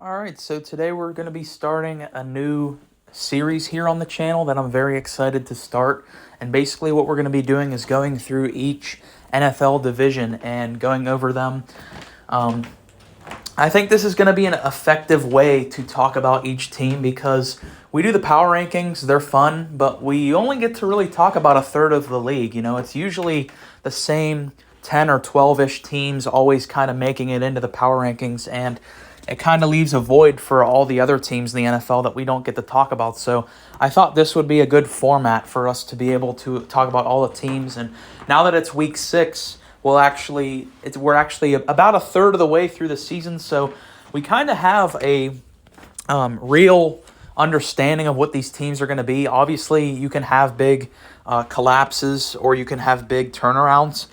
All right, so today we're going to be starting a new series here on the channel that I'm very excited to start. And basically, what we're going to be doing is going through each NFL division and going over them. Um, I think this is going to be an effective way to talk about each team because we do the power rankings, they're fun, but we only get to really talk about a third of the league. It's usually the same 10 or 12-ish teams always kind of making it into the power rankings, and it kind of leaves a void for all the other teams in the NFL that we don't get to talk about. So I thought this would be a good format for us to be able to talk about all the teams. And now that it's week 6, we're actually about a third of the way through the season, so we kind of have a real understanding of what these teams are going to be. Obviously, you can have big collapses or you can have big turnarounds,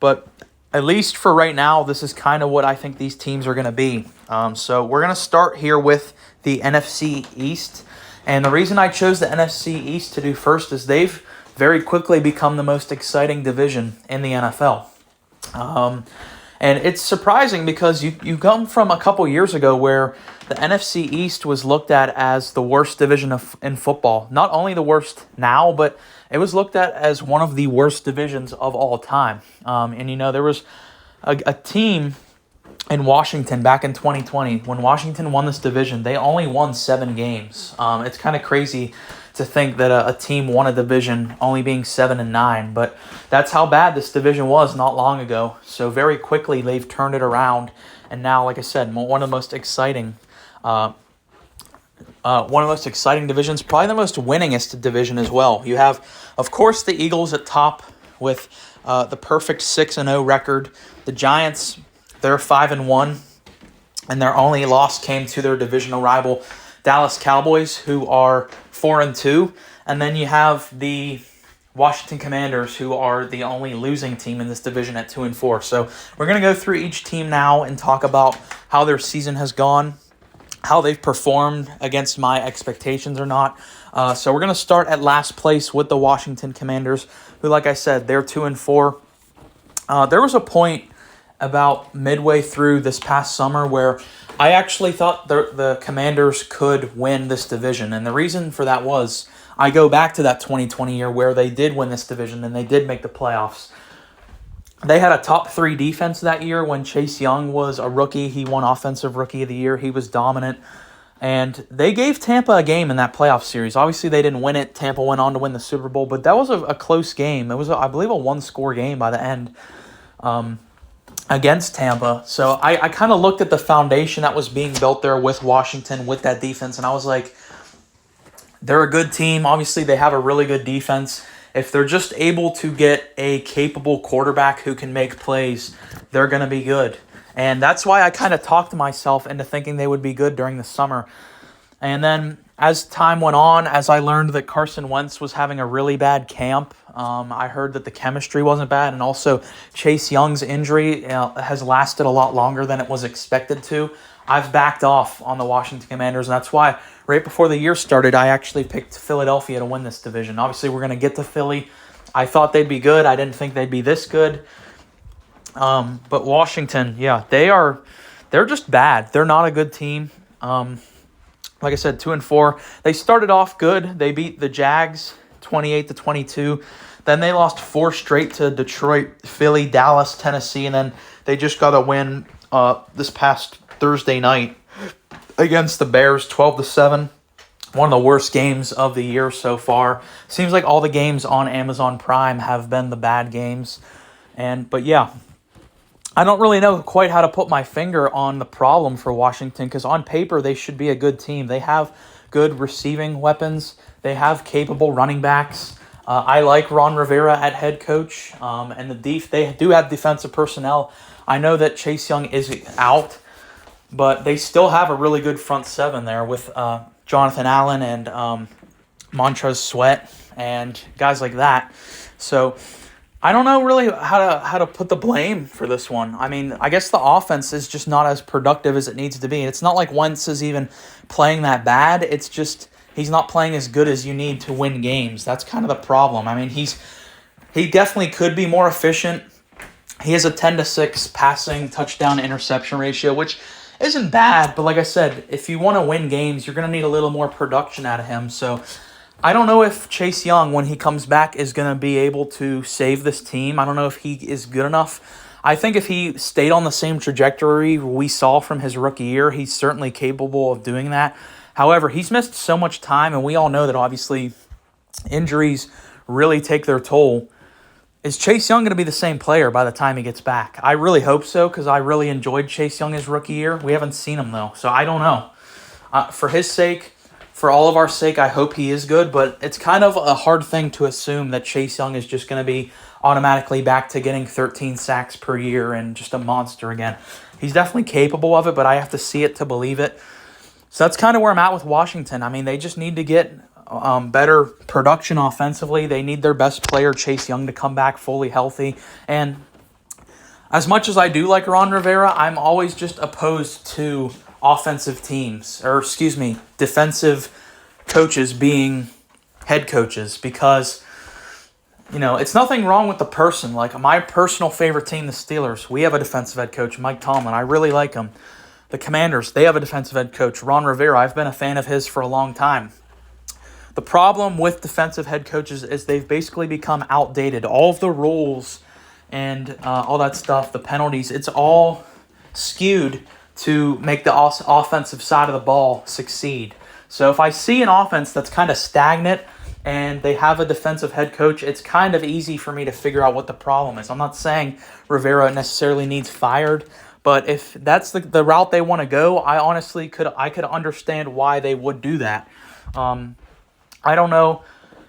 but at least for right now, this is kind of what I think these teams are going to be. So we're going to start here with the NFC East. And the reason I chose the NFC East to do first is they've very quickly become the most exciting division in the NFL. And it's surprising because you come from a couple years ago where the NFC East was looked at as the worst division in football. Not only the worst now, but it was looked at as one of the worst divisions of all time. There was a team in Washington back in 2020. When Washington won this division, they only won 7 games. It's kind of crazy to think that a team won a division only being 7-9, but that's how bad this division was not long ago. So very quickly they've turned it around, and now, like I said, one of the most exciting divisions, probably the most winningest division as well. You have, of course, the Eagles at top with the perfect 6-0 record. The Giants, they're 5-1, and their only loss came to their divisional rival, Dallas Cowboys, who are 4-2. And then you have the Washington Commanders, who are the only losing team in this division at 2-4. So we're going to go through each team now and talk about how their season has gone, how they've performed against my expectations or not. So we're going to start at last place with the Washington Commanders, who, like I said, they're 2-4. There was a point about midway through this past summer where I actually thought the Commanders could win this division. And the reason for that was I go back to that 2020 year where they did win this division and they did make the playoffs. They had a top 3 defense that year when Chase Young was a rookie. He won Offensive Rookie of the Year. He was dominant. And they gave Tampa a game in that playoff series. Obviously, they didn't win it. Tampa went on to win the Super Bowl, but that was a close game. It was, I believe, a 1-score game by the end against Tampa. So I kind of looked at the foundation that was being built there with Washington, with that defense, and I was like, they're a good team. Obviously, they have a really good defense. If they're just able to get a capable quarterback who can make plays, they're going to be good. And that's why I kind of talked myself into thinking they would be good during the summer. And then as time went on, as I learned that Carson Wentz was having a really bad camp, I heard that the chemistry wasn't bad, and also Chase Young's injury has lasted a lot longer than it was expected to. I've backed off on the Washington Commanders, and that's why right before the year started, I actually picked Philadelphia to win this division. Obviously, we're going to get to Philly. I thought they'd be good. I didn't think they'd be this good. But Washington, yeah, they're just bad. They're not a good team. Like I said, 2-4. They started off good. They beat the Jags 28-22. Then they lost 4 straight to Detroit, Philly, Dallas, Tennessee, and then they just got a win this past Thursday night against the Bears, 12-7. One of the worst games of the year so far. Seems like all the games on Amazon Prime have been the bad games. But yeah, I don't really know quite how to put my finger on the problem for Washington because on paper they should be a good team. They have good receiving weapons. They have capable running backs. I like Ron Rivera at head coach, and they do have defensive personnel. I know that Chase Young is out, but they still have a really good front 7 there with Jonathan Allen and Montrezl Sweat and guys like that. So I don't know really how to put the blame for this one. I mean, I guess the offense is just not as productive as it needs to be. It's not like Wentz is even playing that bad. It's just he's not playing as good as you need to win games. That's kind of the problem. I mean, he definitely could be more efficient. He has a 10-6 passing touchdown interception ratio, which isn't bad, but like I said, if you want to win games, you're going to need a little more production out of him. So I don't know if Chase Young, when he comes back, is going to be able to save this team. I don't know if he is good enough. I think if he stayed on the same trajectory we saw from his rookie year, he's certainly capable of doing that. However, he's missed so much time, and we all know that obviously injuries really take their toll. Is Chase Young going to be the same player by the time he gets back? I really hope so, because I really enjoyed Chase Young his rookie year. We haven't seen him, though, so I don't know. For his sake, for all of our sake, I hope he is good, but it's kind of a hard thing to assume that Chase Young is just going to be automatically back to getting 13 sacks per year and just a monster again. He's definitely capable of it, but I have to see it to believe it. So that's kind of where I'm at with Washington. I mean, they just need to get better production offensively. They need their best player, Chase Young, to come back fully healthy. And as much as I do like Ron Rivera, I'm always just opposed to defensive coaches being head coaches, because, it's nothing wrong with the person. Like, my personal favorite team, the Steelers, we have a defensive head coach, Mike Tomlin. I really like him. The Commanders, they have a defensive head coach, Ron Rivera. I've been a fan of his for a long time. The problem with defensive head coaches is they've basically become outdated. All of the rules and all that stuff, the penalties, it's all skewed to make the offensive side of the ball succeed. So if I see an offense that's kind of stagnant and they have a defensive head coach, it's kind of easy for me to figure out what the problem is. I'm not saying Rivera necessarily needs fired, but if that's the route they want to go, I honestly could understand why they would do that. I don't know.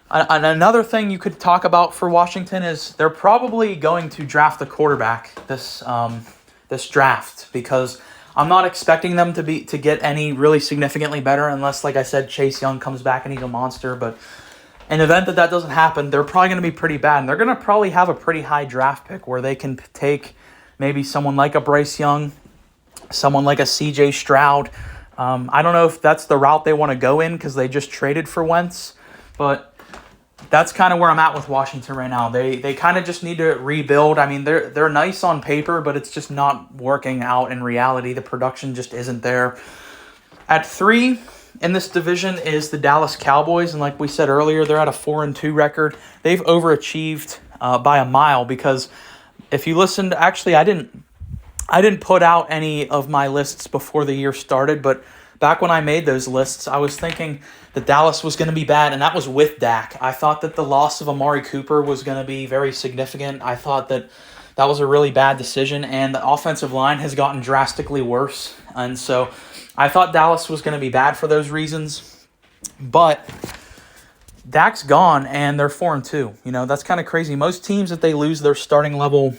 Another thing you could talk about for Washington is they're probably going to draft a quarterback this draft, because I'm not expecting them to get any really significantly better unless, like I said, Chase Young comes back and he's a monster. But in the event that doesn't happen, they're probably going to be pretty bad. And they're going to probably have a pretty high draft pick where they can take maybe someone like a Bryce Young, someone like a C.J. Stroud. I don't know if that's the route they want to go in, because they just traded for Wentz. But that's kind of where I'm at with Washington right now. They kind of just need to rebuild. I mean, they're nice on paper, but it's just not working out in reality. The production just isn't there. At 3 in this division is the Dallas Cowboys, and like we said earlier, they're at a 4-2 record. They've overachieved by a mile, because if you listened, actually, I didn't put out any of my lists before the year started, but back when I made those lists, I was thinking that Dallas was going to be bad, and that was with Dak. I thought that the loss of Amari Cooper was going to be very significant. I thought that was a really bad decision, and the offensive line has gotten drastically worse. And so I thought Dallas was going to be bad for those reasons. But Dak's gone, and they're 4-2. That's kind of crazy. Most teams, if they lose their starting level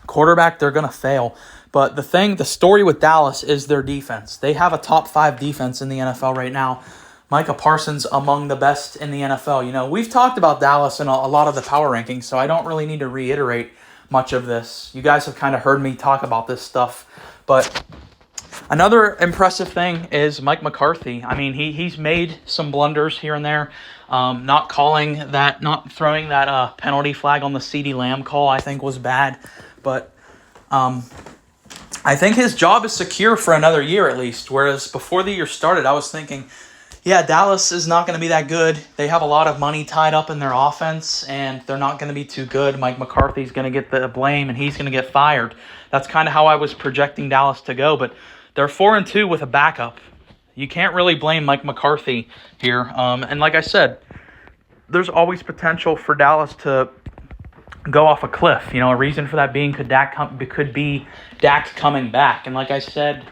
quarterback, they're going to fail. But the story with Dallas is their defense. They have a top 5 defense in the NFL right now. Micah Parsons among the best in the NFL. We've talked about Dallas in a lot of the power rankings, so I don't really need to reiterate much of this. You guys have kind of heard me talk about this stuff. But another impressive thing is Mike McCarthy. I mean, he's made some blunders here and there. Not throwing that penalty flag on the CeeDee Lamb call, I think was bad. But I think his job is secure for another year at least, whereas before the year started, I was thinking, yeah, Dallas is not going to be that good. They have a lot of money tied up in their offense, and they're not going to be too good. Mike McCarthy's going to get the blame, and he's going to get fired. That's kind of how I was projecting Dallas to go, but they're 4-2 with a backup. You can't really blame Mike McCarthy here. And like I said, there's always potential for Dallas to go off a cliff. A reason for that being could be Dak coming back. And like I said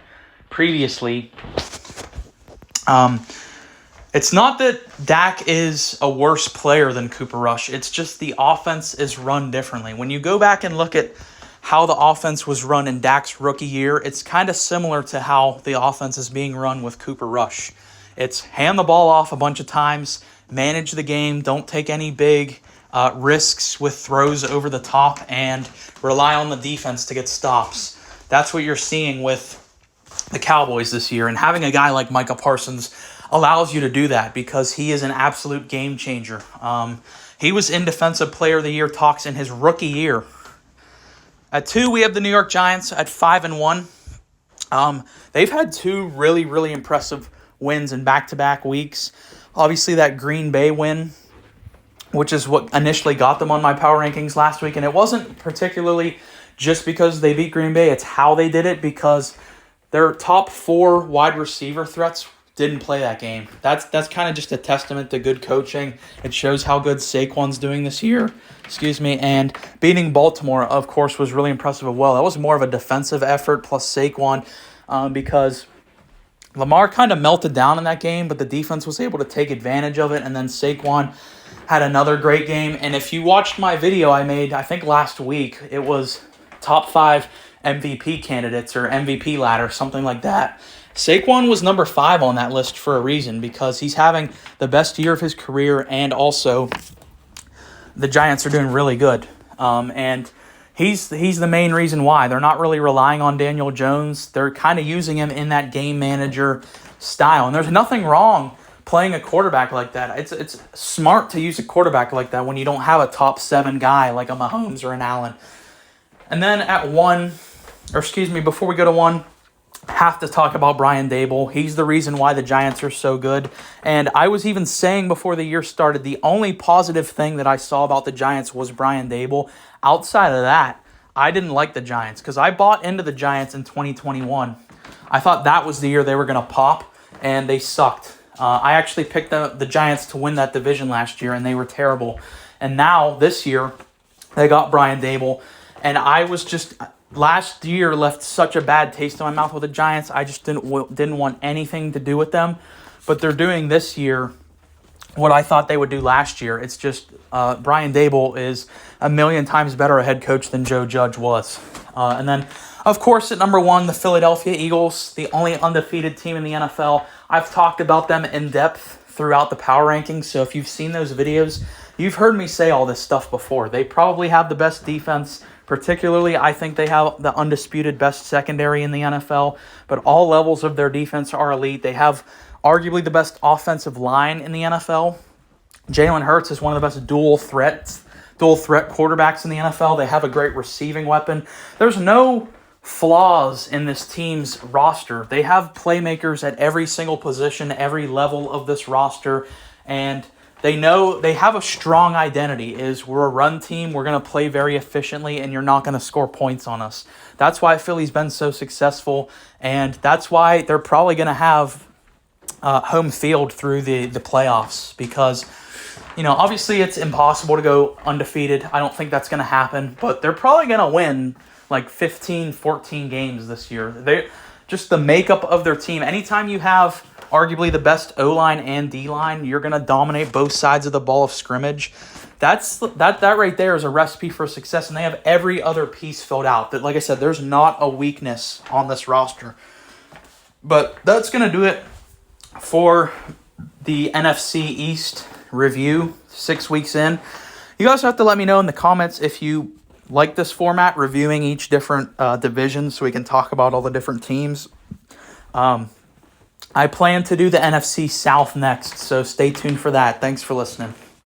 previously, it's not that Dak is a worse player than Cooper Rush. It's just the offense is run differently. When you go back and look at how the offense was run in Dak's rookie year, it's kind of similar to how the offense is being run with Cooper Rush. It's hand the ball off a bunch of times, manage the game, don't take any big risks with throws over the top, and rely on the defense to get stops. That's what you're seeing with the Cowboys this year. And having a guy like Micah Parsons allows you to do that, because he is an absolute game changer. He was in Defensive Player of the Year talks in his rookie year. At 2, we have the New York Giants at 5-1. They've had two really, really impressive wins in back-to-back weeks. Obviously, that Green Bay win, which is what initially got them on my power rankings last week. And it wasn't particularly just because they beat Green Bay. It's how they did it, because their top 4 wide receiver threats didn't play that game. That's kind of just a testament to good coaching. It shows how good Saquon's doing this year. And beating Baltimore, of course, was really impressive as well. That was more of a defensive effort plus Saquon, because Lamar kind of melted down in that game, but the defense was able to take advantage of it, and then Saquon had another great game. And if you watched my video I made, I think last week, it was top 5 MVP candidates or MVP ladder, something like that. Saquon was number 5 on that list for a reason, because he's having the best year of his career, and also the Giants are doing really good. And he's the main reason why. They're not really relying on Daniel Jones. They're kind of using him in that game manager style. And there's nothing wrong playing a quarterback like that. It's smart to use a quarterback like that when you don't have a top 7 guy like a Mahomes or an Allen. And then before we go to 1, have to talk about Brian Daboll. He's the reason why the Giants are so good. And I was even saying before the year started, the only positive thing that I saw about the Giants was Brian Daboll. Outside of that, I didn't like the Giants, because I bought into the Giants in 2021. I thought that was the year they were going to pop, and they sucked. I actually picked the Giants to win that division last year, and they were terrible. And now, this year, they got Brian Daboll, and I was just... Last year left such a bad taste in my mouth with the Giants. I just didn't want anything to do with them. But they're doing this year what I thought they would do last year. It's just Brian Daboll is a million times better a head coach than Joe Judge was. And then, of course, at number 1, the Philadelphia Eagles, the only undefeated team in the NFL. I've talked about them in depth throughout the power rankings. So if you've seen those videos, you've heard me say all this stuff before. They probably have the best defense. Particularly, I think they have the undisputed best secondary in the NFL, but all levels of their defense are elite. They have arguably the best offensive line in the NFL. Jalen Hurts is one of the best dual threat quarterbacks in the NFL. They have a great receiving weapon. There's no flaws in this team's roster. They have playmakers at every single position, every level of this roster, and they know they have a strong identity. We're a run team, we're going to play very efficiently, and you're not going to score points on us. That's why Philly's been so successful, and that's why they're probably going to have home field through the playoffs, because, obviously it's impossible to go undefeated. I don't think that's going to happen, but they're probably going to win like 15, 14 games this year. Just the makeup of their team. Anytime you have arguably the best O-line and D-line, you're going to dominate both sides of the ball of scrimmage. That right there is a recipe for success, and they have every other piece filled out. That, like I said, there's not a weakness on this roster. But that's going to do it for the NFC East review 6 weeks in. You guys have to let me know in the comments if you like this format, reviewing each different division so we can talk about all the different teams. I plan to do the NFC South next, so stay tuned for that. Thanks for listening.